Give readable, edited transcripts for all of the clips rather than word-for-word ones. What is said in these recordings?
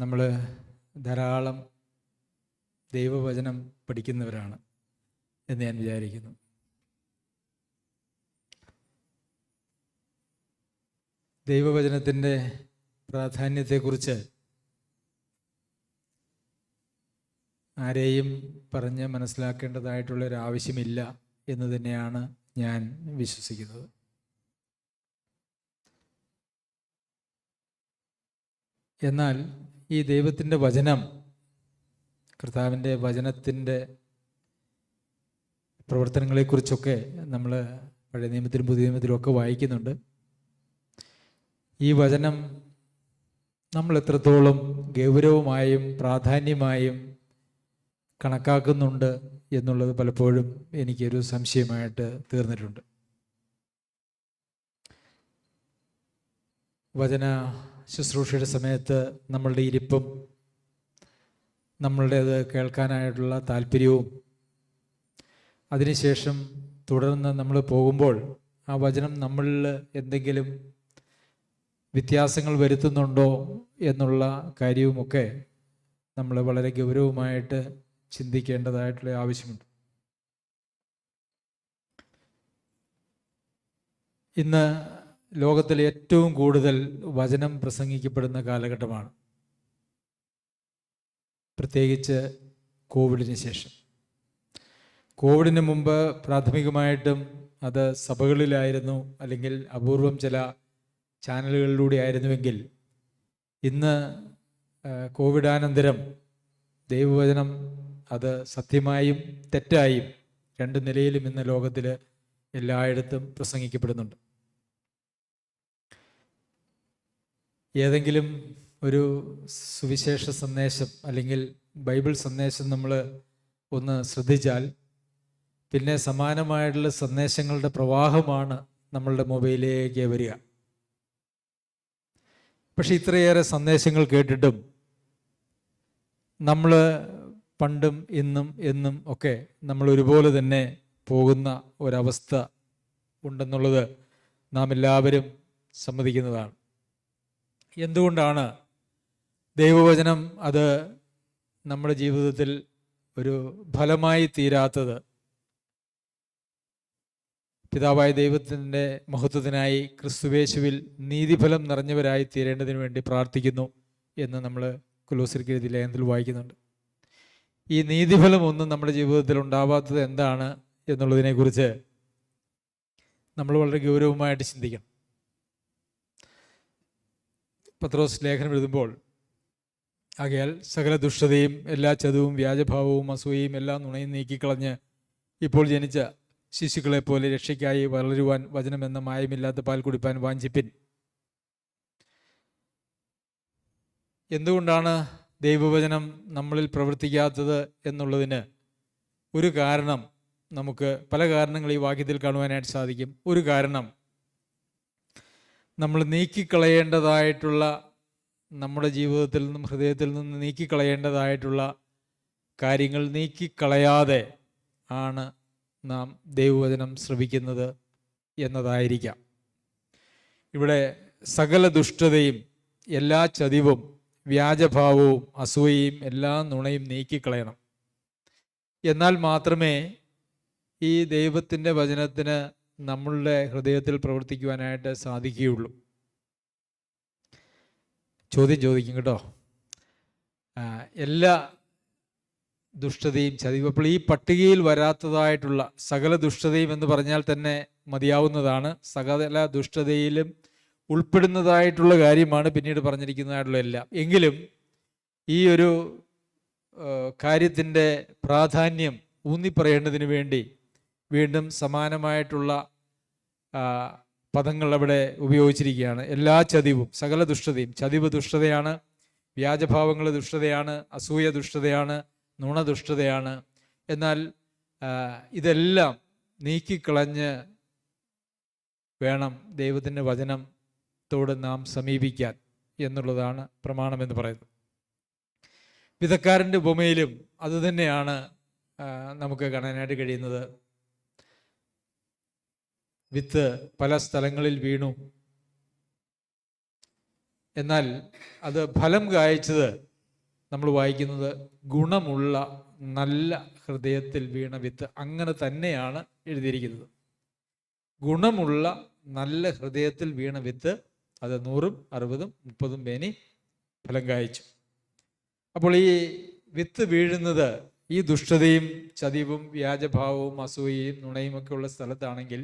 നമ്മൾ ധാരാളം ദൈവവചനം പഠിക്കുന്നവരാണ് എന്ന് ഞാൻ വിചാരിക്കുന്നു. ദൈവവചനത്തിൻ്റെ പ്രാധാന്യത്തെക്കുറിച്ച് ആരെയും പറഞ്ഞ് മനസ്സിലാക്കേണ്ടതായിട്ടുള്ളൊരാവശ്യമില്ല എന്ന് തന്നെയാണ് ഞാൻ വിശ്വസിക്കുന്നത്. എന്നാൽ ഈ ദൈവത്തിൻ്റെ വചനം, കർത്താവിൻ്റെ വചനത്തിൻ്റെ പ്രവർത്തനങ്ങളെക്കുറിച്ചൊക്കെ നമ്മൾ പഴയ നിയമത്തിലും പുതിയ നിയമത്തിലും ഒക്കെ വായിക്കുന്നുണ്ട്. ഈ വചനം നമ്മൾ എത്രത്തോളം ഗൗരവമായും പ്രാധാന്യമായും കണക്കാക്കുന്നുണ്ട് എന്നുള്ളത് പലപ്പോഴും എനിക്കൊരു സംശയമായിട്ട് തീർന്നിട്ടുണ്ട്. വചന ശുശ്രൂഷയുടെ സമയത്ത് നമ്മളുടെ ഇരിപ്പും നമ്മളുടേത് കേൾക്കാനായിട്ടുള്ള താല്പര്യവും അതിനുശേഷം തുടർന്ന് നമ്മൾ പോകുമ്പോൾ ആ വചനം നമ്മളിൽ എന്തെങ്കിലും വ്യത്യാസങ്ങൾ വരുത്തുന്നുണ്ടോ എന്നുള്ള കാര്യവുമൊക്കെ നമ്മൾ വളരെ ഗൗരവമായിട്ട് ചിന്തിക്കേണ്ടതായിട്ടുള്ള ആവശ്യമുണ്ട്. ഇന്ന് ലോകത്തിൽ ഏറ്റവും കൂടുതൽ വചനം പ്രസംഗിക്കപ്പെടുന്ന കാലഘട്ടമാണ്, പ്രത്യേകിച്ച് കോവിഡിന് ശേഷം. കോവിഡിന് മുമ്പ് പ്രാഥമികമായിട്ടും അത് സഭകളിലായിരുന്നു, അല്ലെങ്കിൽ അപൂർവം ചില ചാനലുകളിലൂടെ ആയിരുന്നുവെങ്കിൽ ഇന്ന് കോവിഡാനന്തരം ദൈവവചനം അത് സത്യമായും തെറ്റായും രണ്ട് നിലയിലും ഇന്ന് ലോകത്തിൽ എല്ലായിടത്തും പ്രസംഗിക്കപ്പെടുന്നുണ്ട്. ഏതെങ്കിലും ഒരു സുവിശേഷ സന്ദേശം അല്ലെങ്കിൽ ബൈബിൾ സന്ദേശം നമ്മൾ ഒന്ന് ശ്രദ്ധിച്ചാൽ പിന്നെ സമാനമായിട്ടുള്ള സന്ദേശങ്ങളുടെ പ്രവാഹമാണ് നമ്മളുടെ മൊബൈലിലേക്ക് വരിക. പക്ഷെ ഇത്രയേറെ സന്ദേശങ്ങൾ കേട്ടിട്ടും നമ്മൾ പണ്ടും ഇന്നും എന്നും ഒക്കെ നമ്മൾ ഒരുപോലെ തന്നെ പോകുന്ന ഒരവസ്ഥ ഉണ്ടെന്നുള്ളത് നാം എല്ലാവരും സമ്മതിക്കുന്നതാണ്. എന്തുകൊണ്ടാണ് ദൈവവചനം അത് നമ്മുടെ ജീവിതത്തിൽ ഒരു ഫലമായി തീരാത്തത്? പിതാവായ ദൈവത്തിൻ്റെ മഹത്വത്തിനായി ക്രിസ്തുവേശുവിൽ നീതിഫലം നിറഞ്ഞവരായി തീരേണ്ടതിന് വേണ്ടി പ്രാർത്ഥിക്കുന്നു എന്ന് നമ്മൾ കൊലോസ്യർക്ക് എഴുതിയ ലേഖനത്തിൽ വായിക്കുന്നുണ്ട്. ഈ നീതിഫലം ഒന്നും നമ്മുടെ ജീവിതത്തിൽ ഉണ്ടാവാത്തത് എന്താണ് എന്നുള്ളതിനെക്കുറിച്ച് നമ്മൾ വളരെ ഗൗരവമായിട്ട് ചിന്തിക്കണം. പത്രോസ് ലേഖനം എഴുതുമ്പോൾ, ആകയാൽ സകല ദുഷ്ടതയും എല്ലാ ചതുവും വ്യാജഭാവവും അസൂയയും എല്ലാ നുണയും നീക്കിക്കളഞ്ഞ് ഇപ്പോൾ ജനിച്ച ശിശുക്കളെപ്പോലെ രക്ഷയ്ക്കായി വളരുവാൻ വചനമെന്ന മായമില്ലാത്ത പാൽ കുടിപ്പാൻ വാഞ്ചിപ്പിൻ. എന്തുകൊണ്ടാണ് ദൈവവചനം നമ്മളിൽ പ്രവർത്തിക്കാത്തത് എന്നുള്ളതിന് ഒരു കാരണം, നമുക്ക് പല കാരണങ്ങൾ ഈ വാക്യത്തിൽ കാണുവാനായിട്ട് സാധിക്കും. ഒരു കാരണം, നമ്മൾ നീക്കിക്കളയേണ്ടതായിട്ടുള്ള, നമ്മുടെ ജീവിതത്തിൽ നിന്നും ഹൃദയത്തിൽ നിന്ന് നീക്കിക്കളയേണ്ടതായിട്ടുള്ള കാര്യങ്ങൾ നീക്കിക്കളയാതെ ആണ് നാം ദൈവവചനം ശ്രവിക്കുന്നത് എന്നതായിരിക്കാം. ഇവിടെ സകല ദുഷ്ടതയും എല്ലാ ചതിവും വ്യാജഭാവവും അസൂയയും എല്ലാ നുണയും നീക്കിക്കളയണം. എന്നാൽ മാത്രമേ ഈ ദൈവത്തിൻ്റെ വചനത്തിന് നമ്മളുടെ ഹൃദയത്തിൽ പ്രവർത്തിക്കുവാനായിട്ട് സാധിക്കുകയുള്ളൂ. ചോദ്യം ചോദിക്കും കേട്ടോ, എല്ലാ ദുഷ്ടതയും ചതിവും, അപ്പോൾ ഈ പട്ടികയിൽ വരാത്തതായിട്ടുള്ള സകല ദുഷ്ടതയും എന്ന് പറഞ്ഞാൽ തന്നെ മതിയാവുന്നതാണ്. സകല ദുഷ്ടതയിലും ഉൾപ്പെടുന്നതായിട്ടുള്ള കാര്യമാണ് പിന്നീട് പറഞ്ഞിരിക്കുന്നതായിട്ടുള്ള എല്ലാം. എങ്കിലും ഈ ഒരു കാര്യത്തിൻ്റെ പ്രാധാന്യം ഊന്നിപ്പറയേണ്ടതിന് വേണ്ടി വീണ്ടും സമാനമായിട്ടുള്ള പദങ്ങൾ അവിടെ ഉപയോഗിച്ചിരിക്കുകയാണ്. എല്ലാ ചതിവും, സകല ദുഷ്ടതയും. ചതിവ് ദുഷ്ടതയാണ്, വ്യാജഭാവങ്ങൾ ദുഷ്ടതയാണ്, അസൂയ ദുഷ്ടതയാണ്, നുണ ദുഷ്ടതയാണ്. എന്നാൽ ഇതെല്ലാം നീക്കിക്കളഞ്ഞ് വേണം ദൈവത്തിൻ്റെ വചനത്തോട് നാം സമീപിക്കാൻ എന്നുള്ളതാണ് പ്രമാണമെന്ന് പറയുന്നത്. വിധക്കാരൻ്റെ ഉപമയിലും അതുതന്നെയാണ് നമുക്ക് കാണാനായിട്ട് കഴിയുന്നത്. വിത്ത് പല സ്ഥലങ്ങളിൽ വീണു, എന്നാൽ അത് ഫലം കായ്ച്ചത് നമ്മൾ വായിക്കുന്നത് ഗുണമുള്ള നല്ല ഹൃദയത്തിൽ വീണ വിത്ത്. അങ്ങനെ തന്നെയാണ് എഴുതിയിരിക്കുന്നത്. ഗുണമുള്ള നല്ല ഹൃദയത്തിൽ വീണ വിത്ത് അത് 100, 60, 30 മേനി ഫലം കായ്ച്ചു. അപ്പോൾ ഈ വിത്ത് വീഴുന്നത് ഈ ദുഷ്ടതയും ചതിവും വ്യാജഭാവവും അസൂയയും നുണയും ഒക്കെ ഉള്ള സ്ഥലത്താണെങ്കിൽ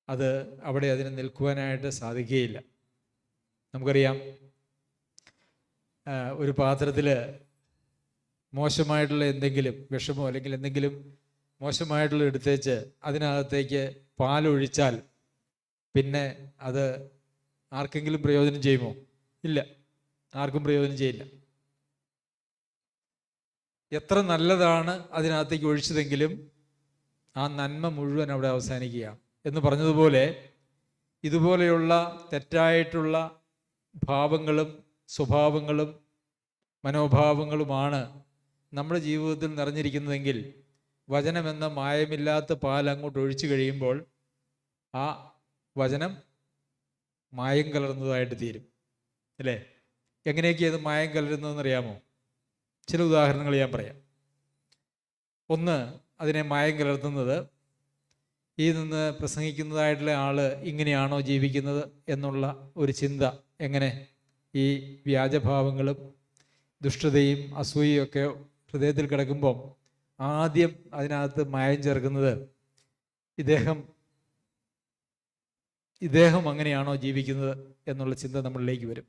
അത് അവിടെ അതിന് നിൽക്കുവാനായിട്ട് സാധിക്കുകയില്ല. നമുക്കറിയാം, ഒരു പാത്രത്തിൽ മോശമായിട്ടുള്ള എന്തെങ്കിലും വിഷമോ അല്ലെങ്കിൽ എന്തെങ്കിലും മോശമായിട്ടുള്ള എടുത്തേച്ച് അതിനകത്തേക്ക് പാലൊഴിച്ചാൽ പിന്നെ അത് ആർക്കെങ്കിലും പ്രയോജനം ചെയ്യുമോ? ഇല്ല, ആർക്കും പ്രയോജനം ചെയ്യില്ല. എത്ര നല്ലതാണ് അതിനകത്തേക്ക് ഒഴിച്ചതെങ്കിലും ആ നന്മ മുഴുവൻ അവിടെ അവസാനിക്കുകയാണ്. എന്ന് പറഞ്ഞതുപോലെ ഇതുപോലെയുള്ള തെറ്റായിട്ടുള്ള ഭാവങ്ങളും സ്വഭാവങ്ങളും മനോഭാവങ്ങളുമാണ് നമ്മുടെ ജീവിതത്തിൽ നിറഞ്ഞിരിക്കുന്നതെങ്കിൽ വചനമെന്ന മായമില്ലാത്ത പാൽ അങ്ങോട്ട് ഒഴിച്ചു കഴിയുമ്പോൾ ആ വചനം മായം കലർന്നതായിട്ട് തീരും. അല്ലേ? എങ്ങനെയൊക്കെയാണ് അത് മായം കലരുന്നതെന്നറിയാമോ? ചില ഉദാഹരണങ്ങൾ ഞാൻ പറയാം. ഒന്ന്, അതിനെ മായം കലർത്തുന്നത് ഈ നിന്ന് പ്രസംഗിക്കുന്നതായിട്ടുള്ള ആള് ഇങ്ങനെയാണോ ജീവിക്കുന്നത് എന്നുള്ള ഒരു ചിന്ത. എങ്ങനെ? ഈ വ്യാജഭാവങ്ങളും ദുഷ്ടതയും അസൂയയും ഒക്കെ ഹൃദയത്തിൽ കിടക്കുമ്പം ആദ്യം അതിനകത്ത് മായം ചേർക്കുന്നത് ഇദ്ദേഹം അങ്ങനെയാണോ ജീവിക്കുന്നത് എന്നുള്ള ചിന്ത നമ്മളിലേക്ക് വരും.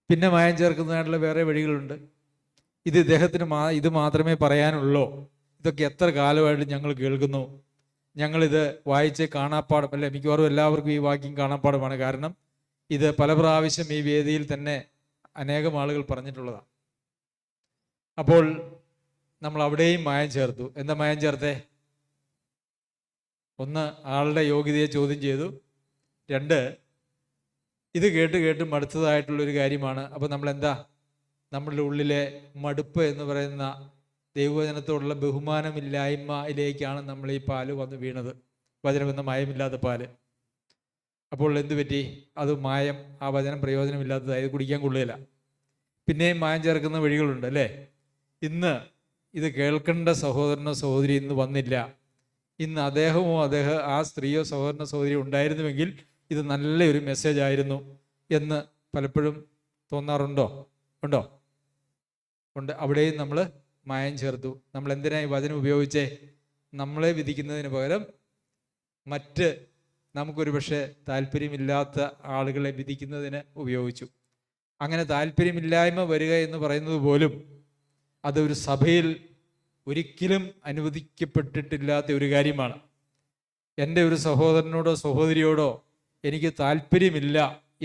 പിന്നെ മായം ചേർക്കുന്നതായിട്ടുള്ള വേറെ വഴികളുണ്ട്. ഇദ്ദേഹത്തിന് ഇത് മാത്രമേ പറയാനുള്ളൂ, ഇതൊക്കെ എത്ര കാലമായിട്ട് ഞങ്ങൾ കേൾക്കുന്നു, ഞങ്ങളിത് വായിച്ച് കാണാപ്പാടം. അല്ലെ, മിക്കവാറും എല്ലാവർക്കും ഈ വാക്യം കാണാപ്പാടമാണ്. കാരണം ഇത് പല പ്രാവശ്യം ഈ വേദിയിൽ തന്നെ അനേകം ആളുകൾ പറഞ്ഞിട്ടുള്ളതാണ്. അപ്പോൾ നമ്മൾ അവിടെയും മായം ചേർത്തു. എന്താ മായം ചേർത്തേ? ഒന്ന്, ആളുടെ യോഗ്യതയെ ചോദ്യം ചെയ്തു. 2, ഇത് കേട്ട് മടുത്തതായിട്ടുള്ളൊരു കാര്യമാണ്. അപ്പോൾ നമ്മളെന്താ, നമ്മളുടെ ഉള്ളിലെ മടുപ്പ് എന്ന് പറയുന്ന ദൈവവചനത്തോടുള്ള ബഹുമാനമില്ലായ്മയിലേക്കാണ് നമ്മൾ ഈ പാല് വന്ന് വീണത്. വചനമെന്ന മായമില്ലാത്ത പാല്. അപ്പോൾ എന്തു പറ്റി? അത് മായം, ആ വചനം പ്രയോജനമില്ലാത്തതായത് കുടിക്കാൻ കൊള്ളുകയില്ല. പിന്നെയും മായം ചേർക്കുന്ന വഴികളുണ്ട്. അല്ലേ? ഇന്ന് ഇത് കേൾക്കേണ്ട സഹോദരനോ സഹോദരി ഇന്ന് വന്നില്ല, ഇന്ന് ആ സ്ത്രീയോ സഹോദരനോ സഹോദരിയോ ഉണ്ടായിരുന്നുവെങ്കിൽ ഇത് നല്ലൊരു മെസ്സേജ് ആയിരുന്നു എന്ന് പലപ്പോഴും തോന്നാറുണ്ടോ? ഉണ്ടോ? ഉണ്ട്. അവിടെയും നമ്മൾ മായം ചേർത്തു. നമ്മൾ എന്തിനാ ഈ വചനം ഉപയോഗിച്ചേ? നമ്മളെ വിധിക്കുന്നതിന് പകരം മറ്റ് നമുക്കൊരു പക്ഷേ താല്പര്യമില്ലാത്ത ആളുകളെ വിധിക്കുന്നതിന് ഉപയോഗിച്ചു. അങ്ങനെ താല്പര്യമില്ലായ്മ വരിക എന്ന് പറയുന്നത് പോലും അതൊരു സഭയിൽ ഒരിക്കലും അനുവദിക്കപ്പെട്ടിട്ടില്ലാത്ത ഒരു കാര്യമാണ്. എൻ്റെ ഒരു സഹോദരനോടോ സഹോദരിയോടോ എനിക്ക് താല്പര്യമില്ല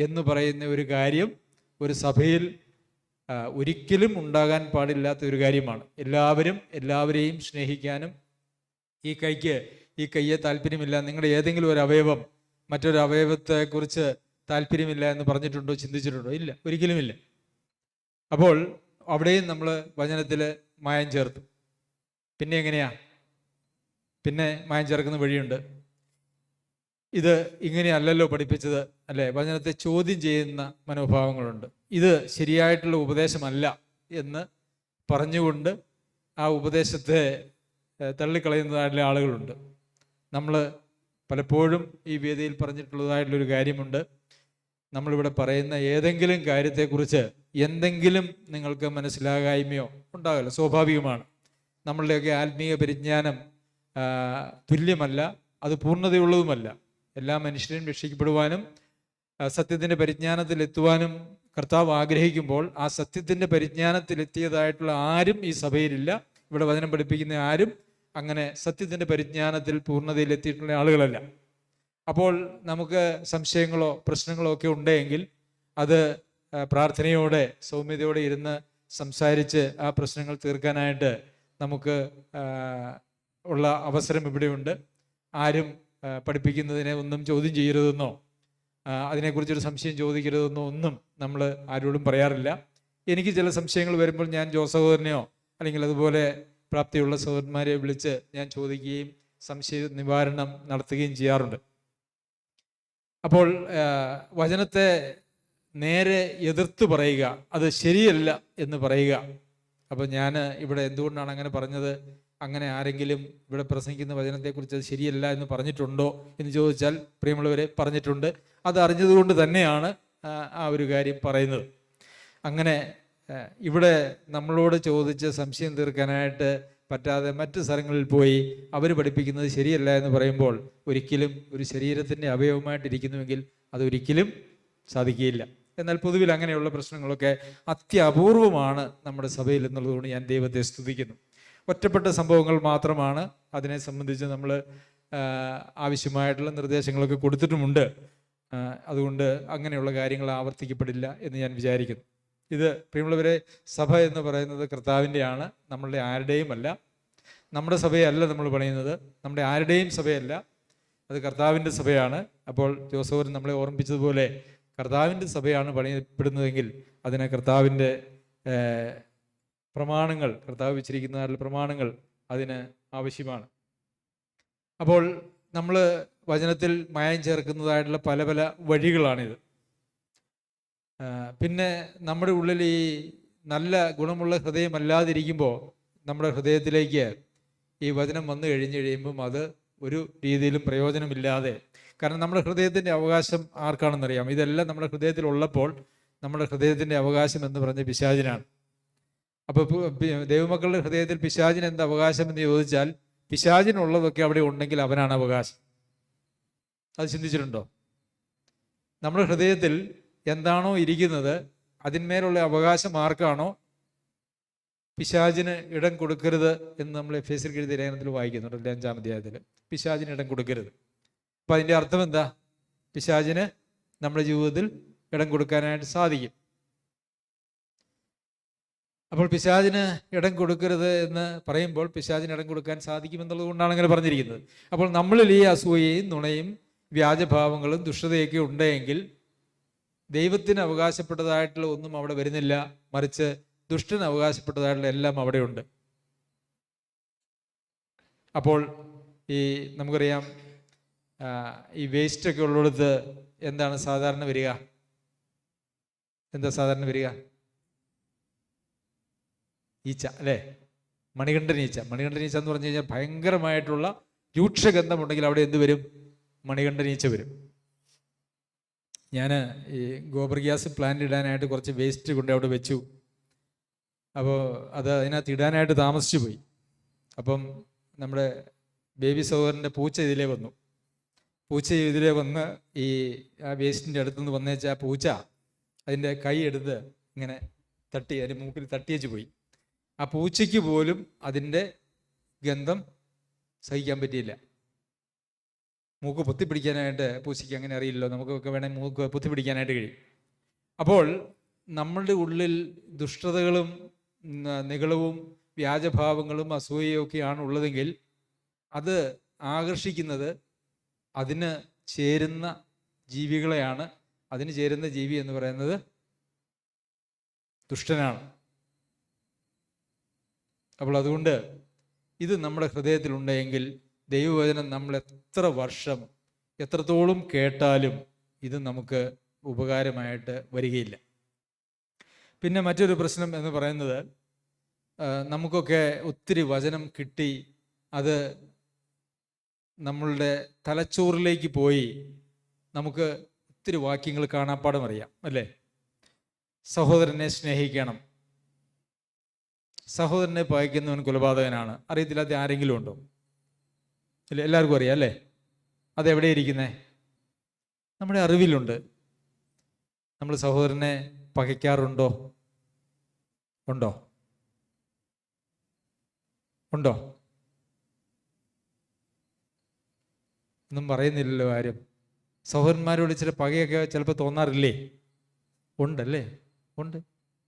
എന്ന് പറയുന്ന ഒരു കാര്യം ഒരു സഭയിൽ ഒരിക്കലും ഉണ്ടാകാൻ പാടില്ലാത്ത ഒരു കാര്യമാണ്. എല്ലാവരെയും സ്നേഹിക്കാനും, ഈ കയ്യെ താല്പര്യമില്ല, നിങ്ങളുടെ ഏതെങ്കിലും ഒരു അവയവം മറ്റൊരു അവയവത്തെക്കുറിച്ച് താല്പര്യമില്ല എന്ന് പറഞ്ഞിട്ടുണ്ടോ, ചിന്തിച്ചിട്ടുണ്ടോ? ഇല്ല, ഒരിക്കലുമില്ല. അപ്പോൾ അവിടെയും നമ്മൾ വചനത്തിൽ മായം ചേർത്തു. പിന്നെ എങ്ങനെയാ? പിന്നെ മായം ചേർക്കുന്ന വഴിയുണ്ട്. ഇത് ഇങ്ങനെയല്ലല്ലോ പഠിപ്പിച്ചത്, അല്ലേ? വചനത്തെ ചോദ്യം ചെയ്യുന്ന മനോഭാവങ്ങളുണ്ട്. ഇത് ശരിയായിട്ടുള്ള ഉപദേശമല്ല എന്ന് പറഞ്ഞുകൊണ്ട് ആ ഉപദേശത്തെ തള്ളിക്കളയുന്നതായിട്ടുള്ള ആളുകളുണ്ട്. നമ്മൾ പലപ്പോഴും ഈ വേദിയിൽ പറഞ്ഞിട്ടുള്ളതായിട്ടുള്ളൊരു കാര്യമുണ്ട്. നമ്മളിവിടെ പറയുന്ന ഏതെങ്കിലും കാര്യത്തെക്കുറിച്ച് എന്തെങ്കിലും നിങ്ങൾക്ക് മനസ്സിലാകായ്മയോ ഉണ്ടാകില്ല, സ്വാഭാവികമാണ്. നമ്മളുടെയൊക്കെ ആത്മീയ പരിജ്ഞാനം തുല്യമല്ല, അത് പൂർണ്ണതയുള്ളതുമല്ല. എല്ലാ മനുഷ്യരും രക്ഷിക്കപ്പെടുവാനും സത്യത്തിൻ്റെ പരിജ്ഞാനത്തിൽ എത്തുവാനും കർത്താവ് ആഗ്രഹിക്കുമ്പോൾ ആ സത്യത്തിൻ്റെ പരിജ്ഞാനത്തിലെത്തിയതായിട്ടുള്ള ആരും ഈ സഭയിലില്ല. ഇവിടെ വചനം പഠിപ്പിക്കുന്ന ആരും അങ്ങനെ സത്യത്തിൻ്റെ പരിജ്ഞാനത്തിൽ പൂർണ്ണതയിൽ എത്തിയിട്ടുള്ള ആളുകളല്ല. അപ്പോൾ നമുക്ക് സംശയങ്ങളോ പ്രശ്നങ്ങളോ ഒക്കെ ഉണ്ടെങ്കിൽ അത് പ്രാർത്ഥനയോടെ സൗമ്യതയോടെ ഇരുന്ന് സംസാരിച്ച് ആ പ്രശ്നങ്ങൾ തീർക്കാനായിട്ട് നമുക്ക് ഉള്ള അവസരം ഇവിടെയുണ്ട്. ആരും പഠിപ്പിക്കുന്നതിനെ ഒന്നും ചോദ്യം ചെയ്യരുതെന്നോ അതിനെക്കുറിച്ചൊരു സംശയം ചോദിക്കരുതെന്നോ ഒന്നും നമ്മൾ ആരോടും പറയാറില്ല. എനിക്ക് ചില സംശയങ്ങൾ വരുമ്പോൾ ഞാൻ സഹോദരനെയോ അല്ലെങ്കിൽ അതുപോലെ പ്രാപ്തിയുള്ള സഹോദരന്മാരെ വിളിച്ച് ഞാൻ ചോദിക്കുകയും സംശയ നിവാരണം നടത്തുകയും ചെയ്യാറുണ്ട്. അപ്പോൾ വചനത്തെ നേരെ എതിർത്ത് പറയുക, അത് ശരിയല്ല എന്ന് പറയുക. അപ്പം ഞാൻ ഇവിടെ എന്തുകൊണ്ടാണ് അങ്ങനെ പറഞ്ഞത്? അങ്ങനെ ആരെങ്കിലും ഇവിടെ പ്രസംഗിക്കുന്ന വചനത്തെക്കുറിച്ച് അത് ശരിയല്ല എന്ന് പറഞ്ഞിട്ടുണ്ടോ എന്ന് ചോദിച്ചാൽ, പ്രിയമുള്ളവരെ, പറഞ്ഞിട്ടുണ്ട്. അത് അറിഞ്ഞതുകൊണ്ട് തന്നെയാണ് ആ ഒരു കാര്യം പറയുന്നത്. അങ്ങനെ ഇവിടെ നമ്മളോട് ചോദിച്ച് സംശയം തീർക്കാനായിട്ട് പറ്റാതെ മറ്റ് സ്ഥലങ്ങളിൽ പോയി അവർ പഠിപ്പിക്കുന്നത് ശരിയല്ല എന്ന് പറയുമ്പോൾ ഒരിക്കലും ഒരു ശരീരത്തിൻ്റെ അവയവമായിട്ടിരിക്കുന്നുവെങ്കിൽ അതൊരിക്കലും സാധിക്കുകയില്ല. എന്നാൽ പൊതുവിൽ അങ്ങനെയുള്ള പ്രശ്നങ്ങളൊക്കെ അത്യപൂർവമാണ് നമ്മുടെ സഭയിൽ എന്നുള്ളതുകൊണ്ട് ഞാൻ ദൈവത്തെ സ്തുതിക്കുന്നു. ഒറ്റപ്പെട്ട സംഭവങ്ങൾ മാത്രമാണ് അതിനെ സംബന്ധിച്ച് നമ്മൾ ആവശ്യമായിട്ടുള്ള നിർദ്ദേശങ്ങളൊക്കെ കൊടുത്തിട്ടുമുണ്ട്. അതുകൊണ്ട് അങ്ങനെയുള്ള കാര്യങ്ങൾ ആവർത്തിക്കപ്പെടില്ല എന്ന് ഞാൻ വിചാരിക്കുന്നു. ഇത്, പ്രിയമുള്ളവരെ, സഭ എന്ന് പറയുന്നത് കർത്താവിൻ്റെയാണ്, നമ്മളുടെ ആരുടെയും അല്ല. നമ്മുടെ സഭയല്ല നമ്മൾ പണിയുന്നത്, നമ്മുടെ ആരുടെയും സഭയല്ല, അത് കർത്താവിൻ്റെ സഭയാണ്. അപ്പോൾ ജോസഫ് നമ്മളെ ഓർമ്മിപ്പിച്ചതുപോലെ കർത്താവിൻ്റെ സഭയാണ് പണിയപ്പെടുന്നതെങ്കിൽ അതിന് കർത്താവിൻ്റെ പ്രമാണങ്ങൾ, കർത്താവ് വെച്ചിരിക്കുന്ന പ്രമാണങ്ങൾ അതിന് ആവശ്യമാണ്. അപ്പോൾ നമ്മൾ വചനത്തിൽ മായം ചേർക്കുന്നതായിട്ടുള്ള പല പല വഴികളാണിത്. പിന്നെ നമ്മുടെ ഉള്ളിൽ ഈ നല്ല ഗുണമുള്ള ഹൃദയമല്ലാതിരിക്കുമ്പോൾ നമ്മുടെ ഹൃദയത്തിലേക്ക് ഈ വചനം വന്നു കഴിയുമ്പം അത് ഒരു രീതിയിലും പ്രയോജനമില്ലാതെ, കാരണം നമ്മുടെ ഹൃദയത്തിൻ്റെ അവകാശം ആർക്കാണെന്നറിയാം. ഇതെല്ലാം നമ്മുടെ ഹൃദയത്തിലുള്ളപ്പോൾ നമ്മുടെ ഹൃദയത്തിൻ്റെ അവകാശം എന്ന് പറഞ്ഞ പിശാചിനാണ്. അപ്പോൾ ദൈവമക്കളുടെ ഹൃദയത്തിൽ പിശാചിന് എന്ത് അവകാശം എന്ന് ചോദിച്ചാൽ, പിശാചിനുള്ളതൊക്കെ അവിടെ ഉണ്ടെങ്കിൽ അവനാണ് അവകാശം. അത് ചിന്തിച്ചിട്ടുണ്ടോ? നമ്മുടെ ഹൃദയത്തിൽ എന്താണോ ഇരിക്കുന്നത് അതിന്മേലുള്ള അവകാശം ആർക്കാണോ, പിശാചിന് ഇടം കൊടുക്കരുത് എന്ന് നമ്മൾ എഫേസ്യർക്ക് എഴുതിയ ലേഖനത്തിൽ വായിക്കുന്നുണ്ട്, 5-ാം അധ്യായത്തിൽ. പിശാചിന് ഇടം കൊടുക്കരുത്. അപ്പം അതിൻ്റെ അർത്ഥം എന്താ? പിശാചിന് നമ്മുടെ ജീവിതത്തിൽ ഇടം കൊടുക്കാനായിട്ട് സാധിക്കും. അപ്പോൾ പിശാചിന് ഇടം കൊടുക്കരുത് എന്ന് പറയുമ്പോൾ പിശാചിന് ഇടം കൊടുക്കാൻ സാധിക്കുമെന്നുള്ളത് കൊണ്ടാണ് അങ്ങനെ പറഞ്ഞിരിക്കുന്നത്. അപ്പോൾ നമ്മളിൽ ഈ അസൂയയും നുണയും വ്യാജഭാവങ്ങളും ദുഷ്ടതയൊക്കെ ഉണ്ടെങ്കിൽ ദൈവത്തിന് അവകാശപ്പെട്ടതായിട്ടുള്ള ഒന്നും അവിടെ വരുന്നില്ല, മറിച്ച് ദുഷ്ടന് അവകാശപ്പെട്ടതായിട്ടുള്ള എല്ലാം അവിടെയുണ്ട്. അപ്പോൾ ഈ നമുക്കറിയാം, ഈ വേസ്റ്റൊക്കെ ഉള്ളിടത്ത് എന്താണ് സാധാരണ വരിക? എന്താ സാധാരണ വരിക? ഈച്ച, അല്ലേ? മണികണ്ഠൻ ഈച്ച. മണികണ്ഠൻ ഈച്ച എന്ന് പറഞ്ഞു കഴിഞ്ഞാൽ ഭയങ്കരമായിട്ടുള്ള രൂക്ഷഗന്ധമുണ്ടെങ്കിൽ അവിടെ എന്ത് വരും? മണികണ്ഠൻ ഈച്ച വരും. ഞാൻ ഈ ഗോബർ ഗ്യാസ് പ്ലാന്റ് ഇടാനായിട്ട് കുറച്ച് വേസ്റ്റ് കൊണ്ട് അവിടെ വെച്ചു. അപ്പോൾ അത് അതിനകത്ത് ഇടാനായിട്ട് താമസിച്ചു പോയി. അപ്പം നമ്മുടെ ബേബി സഹോദരൻ്റെ പൂച്ച ഇതിലേ വന്നു. പൂച്ച ഇതിലേ വന്ന് ഈ ആ വേസ്റ്റിൻ്റെ അടുത്തുനിന്ന് വന്നേച്ച ആ പൂച്ച അതിൻ്റെ കൈ എടുത്ത് ഇങ്ങനെ തട്ടി അതിൻ്റെ മൂക്കിൽ തട്ടിയേച്ച് പോയി. ആ പൂച്ചയ്ക്ക് പോലും അതിൻ്റെ ഗന്ധം സഹിക്കാൻ പറ്റിയില്ല. മൂക്ക് പൊത്തിപ്പിടിക്കാനായിട്ട് പൂച്ചയ്ക്ക് അങ്ങനെ അറിയില്ലല്ലോ, നമുക്കൊക്കെ വേണമെങ്കിൽ മൂക്ക് പൊത്തിപ്പിടിക്കാനായിട്ട് കഴിയും. അപ്പോൾ നമ്മളുടെ ഉള്ളിൽ ദുഷ്ടതകളും നിഗളവും വ്യാജഭാവങ്ങളും അസൂയയും ഒക്കെയാണ് ഉള്ളതെങ്കിൽ അത് ആകർഷിക്കുന്നത് അതിന് ചേരുന്ന ജീവികളെയാണ്. അതിന് ചേരുന്ന ജീവി എന്ന് പറയുന്നത് ദുഷ്ടനാണ്. അപ്പോൾ അതുകൊണ്ട് ഇത് നമ്മുടെ ഹൃദയത്തിലുണ്ടെങ്കിൽ ദൈവവചനം നമ്മൾ എത്ര വർഷം എത്രത്തോളം കേട്ടാലും ഇത് നമുക്ക് ഉപകാരമായിട്ട് വരികയില്ല. പിന്നെ മറ്റൊരു പ്രശ്നം എന്ന് പറയുന്നത്, നമുക്കൊക്കെ ഒത്തിരി വചനം കിട്ടി, അത് നമ്മളുടെ തലച്ചോറിലേക്ക് പോയി നമുക്ക് ഒത്തിരി വാക്യങ്ങൾ കാണാപ്പാടം അറിയാം, അല്ലേ? സഹോദരനെ സ്നേഹിക്കണം, സഹോദരനെ പകയ്ക്കുന്നവൻ കൊലപാതകനാണ്. അറിയത്തില്ലാത്ത ആരെങ്കിലും ഉണ്ടോ? ഇല്ല, എല്ലാവർക്കും അറിയാം, അല്ലേ? അതെവിടെ ഇരിക്കുന്നേ? നമ്മുടെ അറിവിലുണ്ട്. നമ്മൾ സഹോദരനെ പകയ്ക്കാറുണ്ടോ? ഉണ്ടോ? ഉണ്ടോ? ഒന്നും പറയുന്നില്ലല്ലോ ആരും. സഹോദരന്മാരോട് ചില പകയൊക്കെ ചിലപ്പോൾ തോന്നാറില്ലേ? ഉണ്ടല്ലേ? ഉണ്ട്.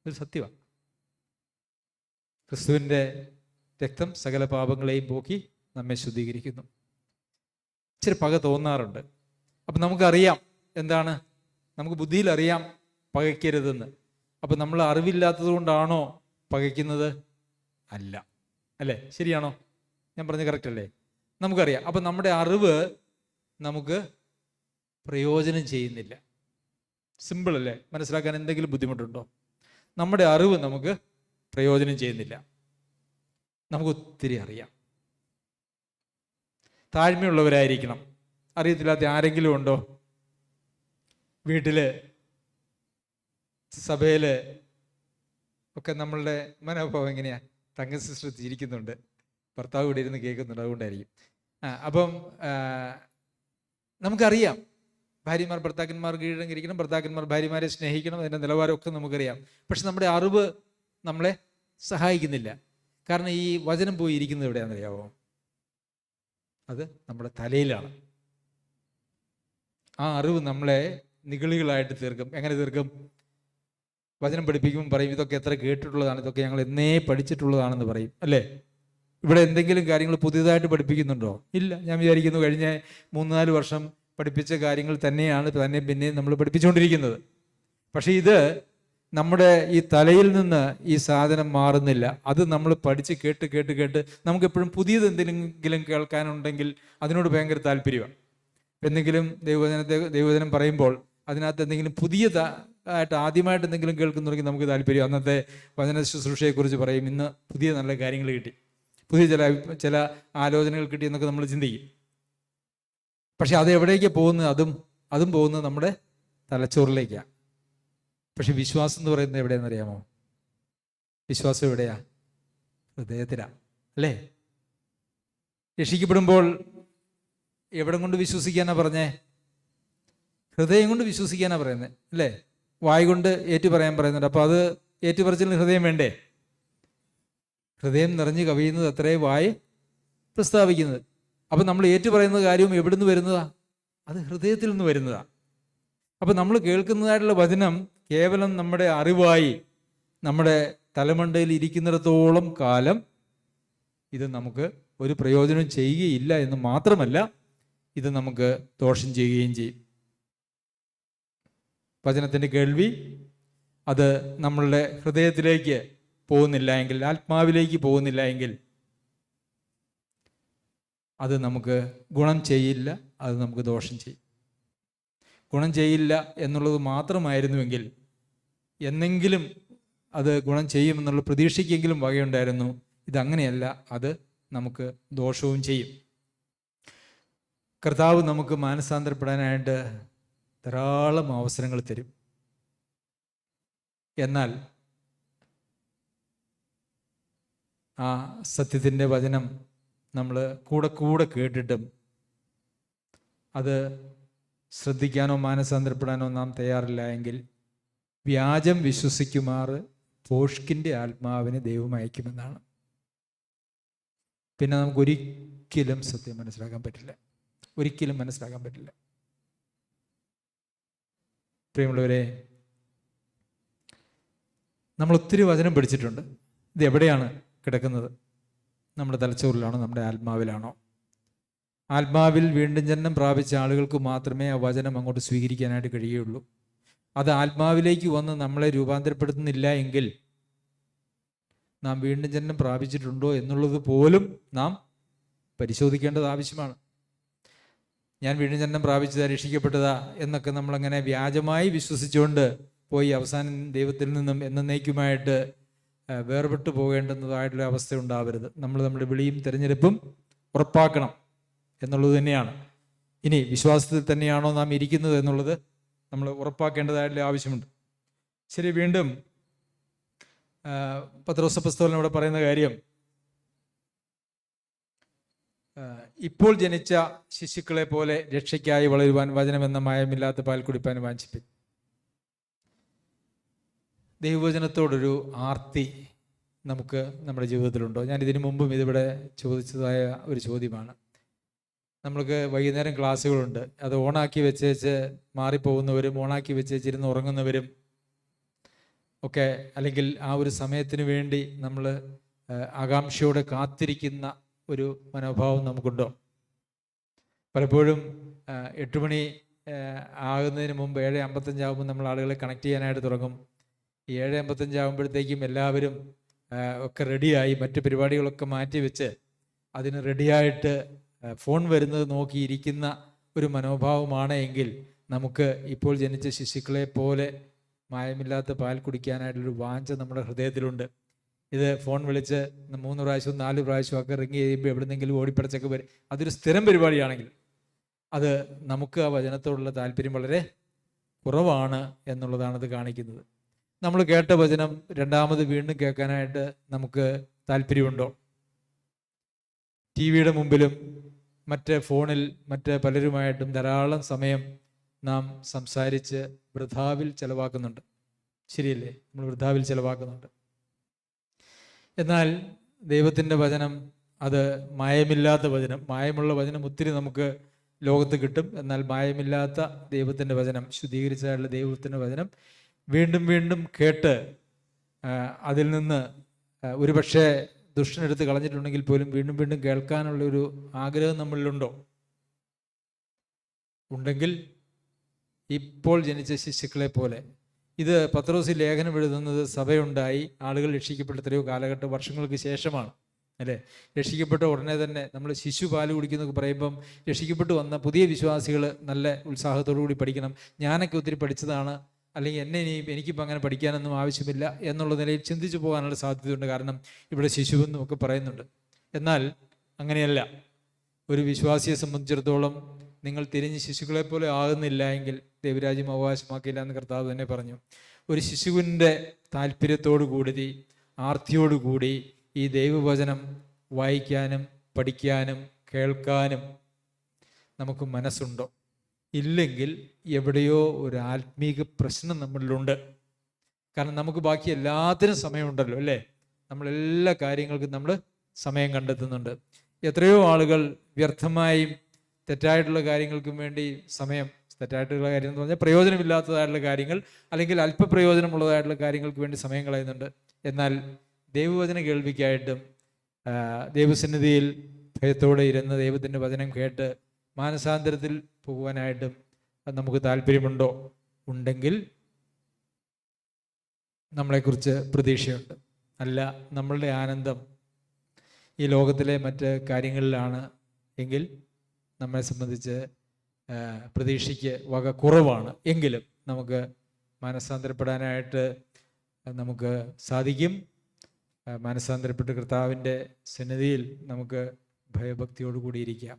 ഒരു സത്യമാണ്. ക്രിസ്തുവിൻ്റെ രക്തം സകല പാപങ്ങളെയും പോക്കി നമ്മെ ശുദ്ധീകരിക്കുന്നു. ഇച്ചിരി പക തോന്നാറുണ്ട്. അപ്പം നമുക്കറിയാം എന്താണ്, നമുക്ക് ബുദ്ധിയിൽ അറിയാം പകയ്ക്കരുതെന്ന്. അപ്പം നമ്മൾ അറിവില്ലാത്തത് കൊണ്ടാണോ പകയ്ക്കുന്നത്? അല്ല, അല്ലേ? ശരിയാണോ? ഞാൻ പറഞ്ഞത് കറക്റ്റ് അല്ലേ? നമുക്കറിയാം. അപ്പം നമ്മുടെ അറിവ് നമുക്ക് പ്രയോജനം ചെയ്യുന്നില്ല. സിമ്പിൾ അല്ലേ? മനസ്സിലാക്കാൻ എന്തെങ്കിലും ബുദ്ധിമുട്ടുണ്ടോ? നമ്മുടെ അറിവ് നമുക്ക് പ്രയോജനം ചെയ്യുന്നില്ല. നമുക്ക് ഒത്തിരി അറിയാം. താഴ്മയുള്ളവരായിരിക്കണം. അറിയത്തില്ലാത്ത ആരെങ്കിലും ഉണ്ടോ? വീട്ടിൽ, സഭയിൽ ഒക്കെ നമ്മളുടെ മനോഭാവം എങ്ങനെയാ? തങ്ക സിസ്റ്റർ ചിരിക്കുന്നുണ്ട്, ഭർത്താവ് ഇവിടെ ഇരുന്ന് കേൾക്കുന്നുണ്ട്, അതുകൊണ്ടായിരിക്കും. അപ്പം നമുക്കറിയാം, ഭാര്യമാർ ഭർത്താക്കന്മാർ കീഴടങ്ങിയിരിക്കണം, ഭർത്താക്കന്മാർ ഭാര്യമാരെ സ്നേഹിക്കണം, അതിൻ്റെ നിലവാരമൊക്കെ നമുക്കറിയാം. പക്ഷെ നമ്മുടെ അറിവ് നമ്മളെ സഹായിക്കുന്നില്ല. കാരണം ഈ വചനം പോയി ഇരിക്കുന്നത് എവിടെയാണെന്നറിയാമോ? അത് നമ്മുടെ തലയിലാണ്. ആ അറിവ് നമ്മളെ നിഗളികളായിട്ട് തീർക്കും. എങ്ങനെ തീർക്കും? വചനം പഠിപ്പിക്കുമ്പോൾ പറയും, ഇതൊക്കെ എത്ര കേട്ടിട്ടുള്ളതാണ്, ഇതൊക്കെ ഞങ്ങൾ എന്നേ പഠിച്ചിട്ടുള്ളതാണെന്ന് പറയും, അല്ലേ? ഇവിടെ എന്തെങ്കിലും കാര്യങ്ങൾ പുതിയതായിട്ട് പഠിപ്പിക്കുന്നുണ്ടോ? ഇല്ല. ഞാൻ വിചാരിക്കുന്നു കഴിഞ്ഞ 3-4 വർഷം പഠിപ്പിച്ച കാര്യങ്ങൾ തന്നെയാണ് പിന്നെയും നമ്മൾ പഠിപ്പിച്ചുകൊണ്ടിരിക്കുന്നത്. പക്ഷേ ഇത് നമ്മുടെ ഈ തലയിൽ നിന്ന് ഈ സാധനം മാറുന്നില്ല. അത് നമ്മൾ പഠിച്ച് കേട്ട് കേട്ട് കേട്ട് നമുക്കെപ്പോഴും പുതിയത് എന്തെങ്കിലും കേൾക്കാനുണ്ടെങ്കിൽ അതിനോട് ഭയങ്കര താല്പര്യമാണ്. എന്തെങ്കിലും ദൈവവചനം പറയുമ്പോൾ അതിനകത്ത് എന്തെങ്കിലും പുതിയതായിട്ട് ആദ്യമായിട്ട് എന്തെങ്കിലും കേൾക്കുന്നുണ്ടെങ്കിൽ നമുക്ക് താല്പര്യം. അന്നത്തെ വചന ശുശ്രൂഷയെക്കുറിച്ച് പറയും, ഇന്ന് പുതിയ നല്ല കാര്യങ്ങൾ കിട്ടി, പുതിയ ചില ആലോചനകൾ കിട്ടി എന്നൊക്കെ നമ്മൾ ചിന്തിക്കും. പക്ഷെ അത് എവിടേക്ക് പോകുന്നത്? അതും പോകുന്നത് നമ്മുടെ തലച്ചോറിലേക്കാണ്. പക്ഷെ വിശ്വാസം എന്ന് പറയുന്നത് എവിടെയാണെന്നറിയാമോ? വിശ്വാസം എവിടെയാ? ഹൃദയത്തിലാണ്, അല്ലേ? രക്ഷിക്കപ്പെടുമ്പോൾ എവിടെ കൊണ്ട് വിശ്വസിക്കാനാ പറഞ്ഞേ? ഹൃദയം കൊണ്ട് വിശ്വസിക്കാനാ പറയുന്നത്, അല്ലേ? വായ് കൊണ്ട് ഏറ്റു പറയാൻ പറയുന്നുണ്ട്. അപ്പോൾ അത് ഏറ്റുപറച്ചിലിന് ഹൃദയം വേണ്ടേ? ഹൃദയം നിറഞ്ഞു കവിയുന്നത് അത്രേ വായ് പ്രസ്താവിക്കുന്നത്. അപ്പം നമ്മൾ ഏറ്റു പറയുന്ന കാര്യവും എവിടെ നിന്ന് വരുന്നതാ? അത് ഹൃദയത്തിൽ നിന്ന് വരുന്നതാ. അപ്പം നമ്മൾ കേൾക്കുന്നതായിട്ടുള്ള വചനം കേവലം നമ്മുടെ അറിവായി നമ്മുടെ തലമണ്ടയിൽ ഇരിക്കുന്നിടത്തോളം കാലം ഇത് നമുക്ക് ഒരു പ്രയോജനം ചെയ്യുകയില്ല എന്ന് മാത്രമല്ല, ഇത് നമുക്ക് ദോഷം ചെയ്യുകയും ചെയ്യും. വചനത്തിൻ്റെ കേൾവി അത് നമ്മളുടെ ഹൃദയത്തിലേക്ക് പോകുന്നില്ല എങ്കിൽ, ആത്മാവിലേക്ക് പോകുന്നില്ല എങ്കിൽ അത് നമുക്ക് ഗുണം ചെയ്യില്ല, അത് നമുക്ക് ദോഷം ചെയ്യും. ഗുണം ചെയ്യില്ല എന്നുള്ളത് മാത്രമായിരുന്നുവെങ്കിൽ എന്നെങ്കിലും അത് ഗുണം ചെയ്യുമെന്നുള്ള പ്രതീക്ഷയ്ക്കെങ്കിലും വകയുണ്ടായിരുന്നു. ഇതങ്ങനെയല്ല, അത് നമുക്ക് ദോഷവും ചെയ്യും. കർത്താവ് നമുക്ക് മാനസാന്തരപ്പെടാനായിട്ട് ധാരാളം അവസരങ്ങൾ തരും. എന്നാൽ ആ സത്യത്തിൻ്റെ വചനം നമ്മൾ കൂടെ കേട്ടിട്ടും അത് ശ്രദ്ധിക്കാനോ മാനസാന്തരപ്പെടാനോ നാം തയ്യാറില്ല എങ്കിൽ വ്യാജം വിശ്വസിക്കുമാറ് ഭോഷ്കിൻ്റെ ആത്മാവിനെ ദൈവം അയക്കുമെന്നാണ്. പിന്നെ നമുക്ക് ഒരിക്കലും സത്യം മനസ്സിലാക്കാൻ പറ്റില്ല, ഒരിക്കലും മനസ്സിലാക്കാൻ പറ്റില്ല. പ്രിയമുള്ളവരെ, നമ്മൾ ഒത്തിരി വചനം പഠിച്ചിട്ടുണ്ട്. ഇത് എവിടെയാണ് കിടക്കുന്നത്? നമ്മുടെ തലച്ചോറിലാണോ? നമ്മുടെ ആത്മാവിലാണോ? ആത്മാവിൽ വീണ്ടും ജന്മം പ്രാപിച്ച ആളുകൾക്ക് മാത്രമേ ആ വചനം അങ്ങോട്ട് സ്വീകരിക്കാനായിട്ട് കഴിയുകയുള്ളൂ. അത് ആത്മാവിലേക്ക് വന്ന് നമ്മളെ രൂപാന്തരപ്പെടുത്തുന്നില്ല എങ്കിൽ നാം വീണ്ടും ജന്മം പ്രാപിച്ചിട്ടുണ്ടോ എന്നുള്ളത് പോലും നാം പരിശോധിക്കേണ്ടത് ആവശ്യമാണ്. ഞാൻ വീണ്ടും ജന്മം പ്രാപിച്ചതാ, രക്ഷിക്കപ്പെട്ടതാ എന്നൊക്കെ നമ്മളങ്ങനെ വ്യാജമായി വിശ്വസിച്ചുകൊണ്ട് പോയി അവസാനം ദൈവത്തിൽ നിന്നും എന്നേക്കുമായിട്ട് വേർപെട്ടു പോകേണ്ടുന്നതായിട്ടുള്ള അവസ്ഥ ഉണ്ടാവരുത്. നമ്മൾ നമ്മുടെ വിളിയും തിരഞ്ഞെടുപ്പും ഉറപ്പാക്കണം എന്നുള്ളത് തന്നെയാണ്. ഇനി വിശ്വാസത്തിൽ തന്നെയാണോ നാം ഇരിക്കുന്നത് എന്നുള്ളത് നമ്മൾ ഉറപ്പാക്കേണ്ടതായിട്ടുള്ള ആവശ്യമുണ്ട്. ശരി, വീണ്ടും പത്രോസ് അപ്പോസ്തലൻ ഇവിടെ പറയുന്ന കാര്യം, ഇപ്പോൾ ജനിച്ച ശിശുക്കളെ പോലെ രക്ഷയ്ക്കായി വളരുവാൻ വചനമെന്ന മായമില്ലാത്ത പാൽ കുടിപ്പാൻ വാഞ്ചിപ്പിൻ. ദൈവവചനത്തോടൊരു ആർത്തി നമുക്ക് നമ്മുടെ ജീവിതത്തിലുണ്ടോ? ഞാൻ ഇതിനു മുമ്പും ഇതിവിടെ ചോദിച്ചതായ ഒരു ചോദ്യമാണ്. നമ്മൾക്ക് വൈകുന്നേരം ക്ലാസ്സുകളുണ്ട്. അത് ഓണാക്കി വെച്ചേച്ച് മാറിപ്പോകുന്നവരും ഓണാക്കി വെച്ചേച്ചിരുന്ന് ഉറങ്ങുന്നവരും ഒക്കെ, അല്ലെങ്കിൽ ആ ഒരു സമയത്തിന് വേണ്ടി നമ്മൾ ആകാംക്ഷയോടെ കാത്തിരിക്കുന്ന ഒരു മനോഭാവം നമുക്കുണ്ടോ? പലപ്പോഴും 8 മണി ആകുന്നതിന് മുമ്പ് 7:55 ആകുമ്പോൾ നമ്മൾ ആളുകളെ കണക്ട് ചെയ്യാനായിട്ട് തുടങ്ങും. ഈ 7:55 ആകുമ്പോഴത്തേക്കും എല്ലാവരും ഒക്കെ റെഡിയായി മറ്റ് പരിപാടികളൊക്കെ മാറ്റി വെച്ച് അതിന് റെഡിയായിട്ട് ഫോൺ വരുന്നത് നോക്കിയിരിക്കുന്ന ഒരു മനോഭാവമാണ് എങ്കിൽ നമുക്ക് ഇപ്പോൾ ജനിച്ച ശിശുക്കളെ പോലെ മായമില്ലാത്ത പാൽ കുടിക്കാനായിട്ടുള്ളൊരു വാഞ്ച നമ്മുടെ ഹൃദയത്തിലുണ്ട്. ഇത് ഫോൺ വിളിച്ച് 3 പ്രാവശ്യവും 4 പ്രാവശ്യവും ഒക്കെ റിങ് ചെയ്യുമ്പോൾ എവിടെന്നെങ്കിലും ഓടിപ്പടച്ചൊക്കെ വരും. അതൊരു സ്ഥിരം പരിപാടിയാണെങ്കിൽ അത് നമുക്ക് ആ വചനത്തോടുള്ള താല്പര്യം വളരെ കുറവാണ് എന്നുള്ളതാണ് അത് കാണിക്കുന്നത്. നമ്മൾ കേട്ട വചനം രണ്ടാമത് വീണ്ടും കേൾക്കാനായിട്ട് നമുക്ക് താല്പര്യമുണ്ടോ? ടി വിയുടെ മുമ്പിലും മറ്റ് ഫോണിൽ മറ്റ് പലരുമായിട്ടും ധാരാളം സമയം നാം സംസാരിച്ച് വൃഥാവിൽ ചെലവാക്കുന്നുണ്ട്. ശരിയല്ലേ? നമ്മൾ വൃഥാവിൽ ചെലവാക്കുന്നുണ്ട്. എന്നാൽ ദൈവത്തിൻ്റെ വചനം അത് മായമില്ലാത്ത വചനം. മായമുള്ള വചനം ഒത്തിരി നമുക്ക് ലോകത്ത് കിട്ടും. എന്നാൽ മായമില്ലാത്ത ദൈവത്തിൻ്റെ വചനം, ശുദ്ധീകരിച്ചതായിട്ടുള്ള ദൈവത്തിൻ്റെ വചനം വീണ്ടും വീണ്ടും കേട്ട് അതിൽ നിന്ന് ഒരുപക്ഷെ ദുഷ്ടനെടുത്ത് കളഞ്ഞിട്ടുണ്ടെങ്കിൽ പോലും വീണ്ടും വീണ്ടും കേൾക്കാനുള്ളൊരു ആഗ്രഹം നമ്മളിലുണ്ടോ? ഉണ്ടെങ്കിൽ ഇപ്പോൾ ജനിച്ച ശിശുക്കളെ പോലെ. ഇത് പത്രോസ് ലേഖനം എഴുതുന്നത് സഭയുണ്ടായി ആളുകൾ രക്ഷിക്കപ്പെട്ട എത്രയോ വർഷങ്ങൾക്ക് ശേഷമാണ്, അല്ലേ? രക്ഷിക്കപ്പെട്ട ഉടനെ തന്നെ നമ്മൾ ശിശു പാല് കുടിക്കുന്നൊക്കെ പറയുമ്പം രക്ഷിക്കപ്പെട്ടു വന്ന പുതിയ വിശ്വാസികൾ നല്ല ഉത്സാഹത്തോടു കൂടി പഠിക്കണം. ഞാനൊക്കെ ഒത്തിരി പഠിച്ചതാണ്, അല്ലെങ്കിൽ എനിക്കിപ്പോൾ അങ്ങനെ പഠിക്കാനൊന്നും ആവശ്യമില്ല എന്നുള്ള നിലയിൽ ചിന്തിച്ചു പോകാനുള്ള സാധ്യതയുണ്ട്. കാരണം ഇവിടെ ശിശുവെന്നും ഒക്കെ പറയുന്നുണ്ട്. എന്നാൽ അങ്ങനെയല്ല. ഒരു വിശ്വാസിയെ സംബന്ധിച്ചിടത്തോളം നിങ്ങൾ തിരിഞ്ഞ് ശിശുക്കളെ പോലെ ആകുന്നില്ല എങ്കിൽ ദൈവരാജ്യം അവകാശമാക്കില്ല എന്ന് കർത്താവ് തന്നെ പറഞ്ഞു. ഒരു ശിശുവിൻ്റെ താല്പര്യത്തോടു കൂടി, ആർത്തിയോടുകൂടി ഈ ദൈവവചനം വായിക്കാനും പഠിക്കാനും കേൾക്കാനും നമുക്ക് മനസ്സുണ്ടോ? ഇല്ലെങ്കിൽ എവിടെയോ ഒരു ആത്മീക പ്രശ്നം നമ്മളിലുണ്ട്. കാരണം നമുക്ക് ബാക്കി എല്ലാത്തിനും സമയമുണ്ടല്ലോ, അല്ലേ? നമ്മളെല്ലാ കാര്യങ്ങൾക്കും നമ്മൾ സമയം കണ്ടെത്തുന്നുണ്ട്. എത്രയോ ആളുകൾ വ്യർത്ഥമായും തെറ്റായിട്ടുള്ള കാര്യങ്ങൾക്കും വേണ്ടി സമയം, തെറ്റായിട്ടുള്ള കാര്യം എന്ന് പറഞ്ഞാൽ പ്രയോജനമില്ലാത്തതായിട്ടുള്ള കാര്യങ്ങൾ അല്ലെങ്കിൽ അല്പപ്രയോജനമുള്ളതായിട്ടുള്ള കാര്യങ്ങൾക്ക് വേണ്ടി സമയം കളയുന്നുണ്ട്. എന്നാൽ ദൈവവചന കേൾവിക്കായിട്ടും ദൈവസന്നിധിയിൽ ഭയത്തോടെ ഇരുന്ന് ദൈവത്തിൻ്റെ വചനം കേട്ട് മാനസാന്തരത്തിൽ പോകുവാനായിട്ടും നമുക്ക് താല്പര്യമുണ്ടോ? ഉണ്ടെങ്കിൽ നമ്മളെക്കുറിച്ച് പ്രതീക്ഷയുണ്ട്. അല്ല, നമ്മളുടെ ആനന്ദം ഈ ലോകത്തിലെ മറ്റ് കാര്യങ്ങളിലാണ് എങ്കിൽ നമ്മളെ സംബന്ധിച്ച് പ്രതീക്ഷയ്ക്ക് വക കുറവാണ്. എങ്കിലും നമുക്ക് മാനസാന്തരപ്പെടാനായിട്ട് നമുക്ക് സാധിക്കും. മാനസാന്തരപ്പെട്ട് കർത്താവിൻ്റെ സന്നിധിയിൽ നമുക്ക് ഭയഭക്തിയോടു കൂടിയിരിക്കാം.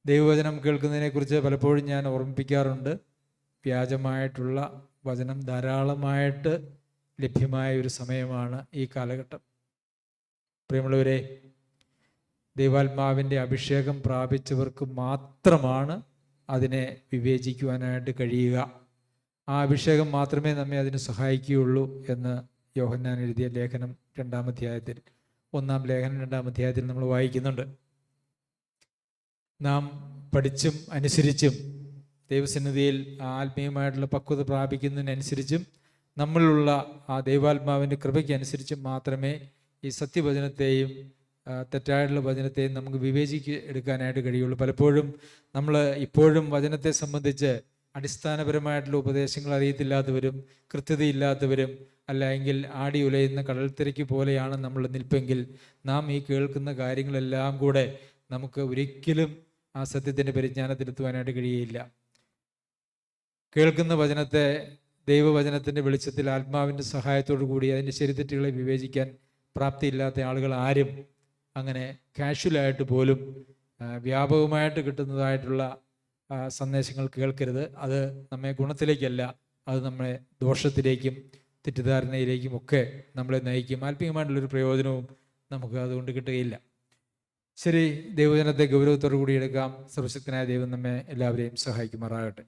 ദൈവവചനം കേൾക്കുന്നതിനെക്കുറിച്ച് പലപ്പോഴും ഞാൻ ഓർമ്മിപ്പിക്കാറുണ്ട്. വ്യാജമായിട്ടുള്ള വചനം ധാരാളമായിട്ട് ലഭ്യമായ ഒരു സമയമാണ് ഈ കാലഘട്ടം. പ്രിയമുള്ളവരെ, ദൈവാത്മാവിൻ്റെ അഭിഷേകം പ്രാപിച്ചവർക്ക് മാത്രമാണ് അതിനെ വിവേചിക്കുവാനായിട്ട് കഴിയുക. ആ അഭിഷേകം മാത്രമേ നമ്മെ അതിന് സഹായിക്കുകയുള്ളൂ എന്ന് യോഹന്നാൻ എഴുതിയ ലേഖനം 2-ാം അധ്യായത്തിൽ, 1-ാം ലേഖനം 2-ാം അധ്യായത്തിൽ നമ്മൾ വായിക്കുന്നുണ്ട്. നാം പഠിച്ചും അനുസരിച്ചും ദൈവസന്നിധിയിൽ ആത്മീയമായിട്ടുള്ള പക്വത പ്രാപിക്കുന്നതിനനുസരിച്ചും നമ്മളിലുള്ള ആ ദൈവാത്മാവിൻ്റെ കൃപയ്ക്ക് അനുസരിച്ചും മാത്രമേ ഈ സത്യവചനത്തെയും തെറ്റായിട്ടുള്ള വചനത്തെയും നമുക്ക് എടുക്കാനായിട്ട് കഴിയുള്ളൂ. പലപ്പോഴും നമ്മൾ ഇപ്പോഴും വചനത്തെ സംബന്ധിച്ച് അടിസ്ഥാനപരമായിട്ടുള്ള ഉപദേശങ്ങൾ അറിയത്തില്ലാത്തവരും കൃത്യതയില്ലാത്തവരും, അല്ലെങ്കിൽ ആടി ഉലയുന്ന കടൽത്തിരയ്ക്ക് പോലെയാണ് നമ്മൾ നിൽപ്പെങ്കിൽ നാം ഈ കേൾക്കുന്ന കാര്യങ്ങളെല്ലാം കൂടെ നമുക്ക് ഒരിക്കലും ആ സത്യത്തിൻ്റെ പരിജ്ഞാനത്തിലെത്തുവാനായിട്ട് കഴിയുകയില്ല. കേൾക്കുന്ന വചനത്തെ ദൈവവചനത്തിൻ്റെ വെളിച്ചത്തിൽ ആത്മാവിൻ്റെ സഹായത്തോടു കൂടി അതിൻ്റെ ശരിതെറ്റുകളെ വിവേചിക്കാൻ പ്രാപ്തിയില്ലാത്ത ആളുകൾ ആരും അങ്ങനെ കാഷ്വലായിട്ട് പോലും വ്യാപകമായിട്ട് കിട്ടുന്നതായിട്ടുള്ള സന്ദേശങ്ങൾ കേൾക്കരുത്. അത് നമ്മെ ഗുണത്തിലേക്കല്ല, അത് നമ്മളെ ദോഷത്തിലേക്കും തെറ്റിദ്ധാരണയിലേക്കും ഒക്കെ നമ്മളെ നയിക്കും. ആത്മീയമായിട്ടുള്ളൊരു പ്രയോജനവും നമുക്ക് അതുകൊണ്ട് കിട്ടുകയില്ല. ശരി, ദൈവജനത്തെ ഗൗരവത്തോടു കൂടി എടുക്കാം. സർവശക്തനായ ദൈവം നമ്മെ എല്ലാവരെയും സഹായിക്കുമാറാകട്ടെ.